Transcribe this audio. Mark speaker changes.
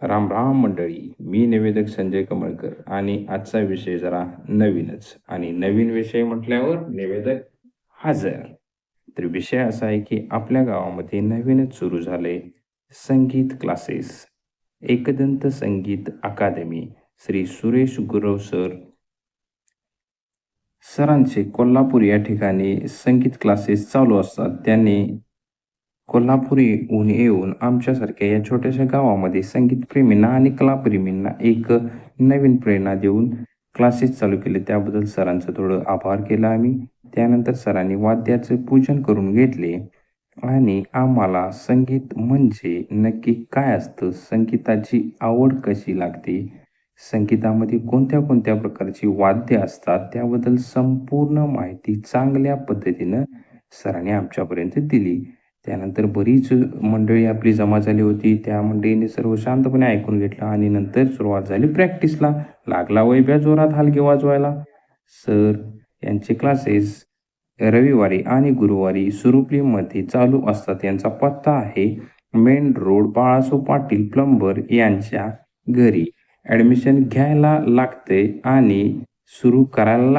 Speaker 1: राम राम मंडळी. मी निवेदक संजय कमळकर आणि आजचा विषय जरा नवीनच आणि नवीन विषय म्हटल्यावर निवेदक हजर. तर विषय असा आहे की आपल्या गावामध्ये नवीनच सुरू झाले संगीत क्लासेस. एकदंत संगीत अकादमी श्री सुरेश गुरव सरांचे कोल्हापूर या ठिकाणी संगीत क्लासेस चालू असतात. त्यांनी कोल्हापूरहून येऊन आमच्यासारख्या या छोट्याशा गावामध्ये संगीतप्रेमींना आणि कलाप्रेमींना एक नवीन प्रेरणा देऊन क्लासेस चालू केले. त्याबद्दल सरांचं थोडं आभार केला आम्ही. त्यानंतर सरांनी वाद्याचं पूजन करून घेतले आणि आम्हाला संगीत म्हणजे नक्की काय असतं, संगीताची आवड कशी लागते, संगीतामध्ये कोणत्या कोणत्या प्रकारची वाद्य असतात, त्याबद्दल संपूर्ण माहिती चांगल्या पद्धतीनं सरांनी आमच्यापर्यंत दिली. त्यानंतर बरीच मंडळी आपली जमा झाली होती. त्या मंडळीने सर्व शांतपणे ऐकून घेतलं आणि नंतर सुरुवात झाली प्रॅक्टिसला. लागला वैभ्या जोरात हलगे वाजवायला. सर यांचे क्लासेस रविवारी आणि गुरुवारी सुरुपलीमध्ये चालू असतात. यांचा पत्ता आहे main road, Balaso Patil plumber यांच्या घरी. ॲडमिशन घ्यायला लागते आणि सुरू करायला